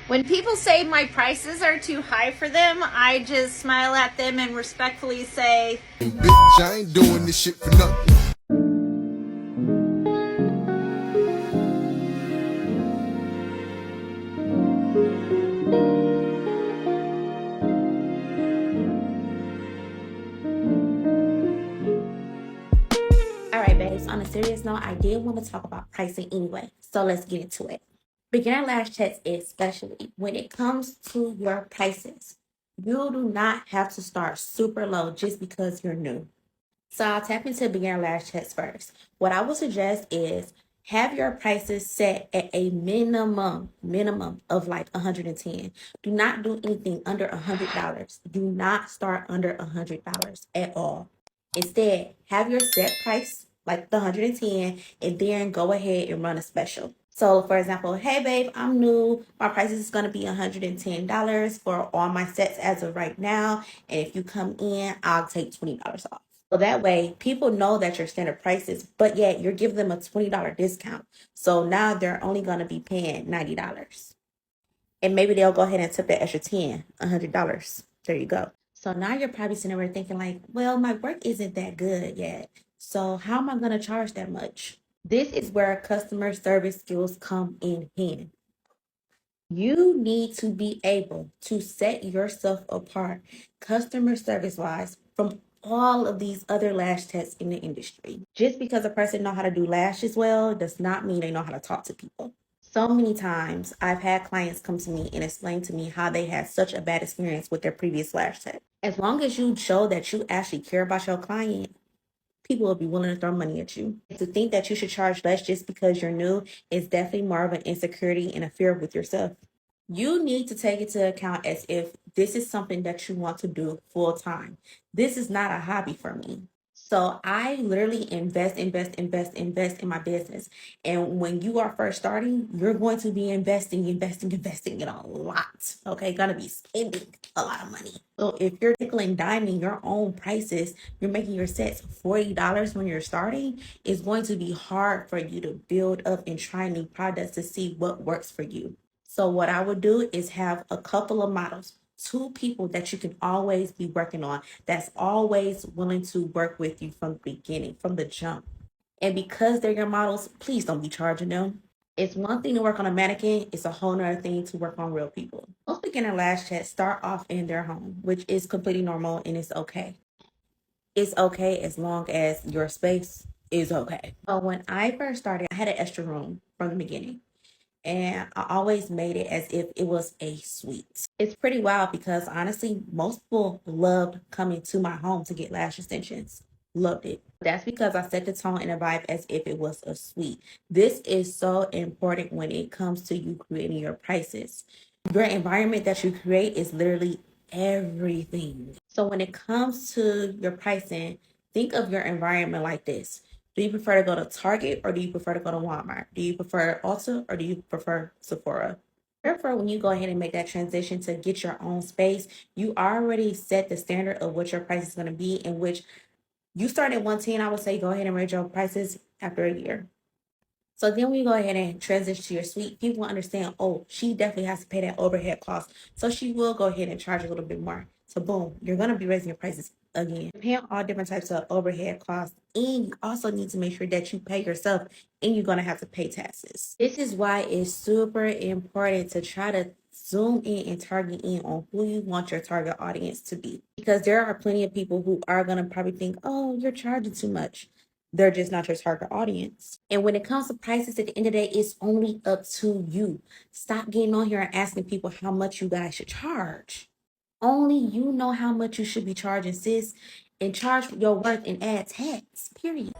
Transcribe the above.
When people say my prices are too high for them, I just smile at them and respectfully say, Bitch, I ain't doing this shit for nothing. Alright, babes, on a serious note, I did want to talk about pricing anyway, so let's get into it. Beginner lash checks, especially when it comes to your prices, you do not have to start super low just because you're new. So I'll tap into beginner lash checks first. What I would suggest is have your prices set at a minimum of like 110. Do not do anything under $100. Do not start under $100 at all. Instead, have your set price like the 110 and then go ahead and run a special. So for example, hey babe, I'm new. My price is going to be $110 for all my sets as of right now. And if you come in, I'll take $20 off. So that way people know that your standard prices, but yet you're giving them a $20 discount. So now they're only going to be paying $90. And maybe they'll go ahead and tip that extra $100. There you go. So now you're probably sitting there thinking like, well, my work isn't that good yet. So how am I going to charge that much? This is where customer service skills come in hand. You need to be able to set yourself apart customer service wise from all of these other lash techs in the industry. Just because a person know how to do lashes well does not mean they know how to talk to people. So many times I've had clients come to me and explain to me how they had such a bad experience with their previous lash tech. As long as you show that you actually care about your client, people will be willing to throw money at you. To think that you should charge less just because you're new is definitely more of an insecurity and a fear with yourself. You need to take it into account as if this is something that you want to do full time. This is not a hobby for me. So I literally invest in my business. And when you are first starting, you're going to be investing in a lot. Okay, gonna be spending a lot of money. So if you're nickel and diming your own prices, you're making your sets $40 when you're starting, it's going to be hard for you to build up and try new products to see what works for you. So what I would do is have a couple of models, two people that you can always be working on, that's always willing to work with you from the beginning, from the jump. And because they're your models, please don't be charging them. It's one thing to work on a mannequin, it's a whole nother thing to work on real people. Most beginner lash chats start off in their home, which is completely normal and it's okay. It's okay as long as your space is okay. So when I first started, I had an extra room from the beginning. And I always made it as if it was a suite. It's pretty wild because honestly, most people loved coming to my home to get lash extensions. Loved it. That's because I set the tone and the vibe as if it was a suite. This is so important when it comes to you creating your prices. Your environment that you create is literally everything. So when it comes to your pricing, think of your environment like this. Do you prefer to go to Target or do you prefer to go to Walmart? Do you prefer Ulta or do you prefer Sephora? Therefore, when you go ahead and make that transition to get your own space, you already set the standard of what your price is going to be, in which you start at 110, I would say go ahead and raise your prices after a year. So then when you go ahead and transition to your suite, people understand, oh, she definitely has to pay that overhead cost. So she will go ahead and charge a little bit more. So boom, you're going to be raising your prices again. You're paying all different types of overhead costs. And you also need to make sure that you pay yourself and you're going to have to pay taxes. This is why it's super important to try to zoom in and target in on who you want your target audience to be. Because there are plenty of people who are going to probably think, oh, you're charging too much. They're just not your target audience. And when it comes to prices, at the end of the day, it's only up to you. Stop getting on here and asking people how much you guys should charge. Only you know how much you should be charging, sis, and charge your worth and add tax, period.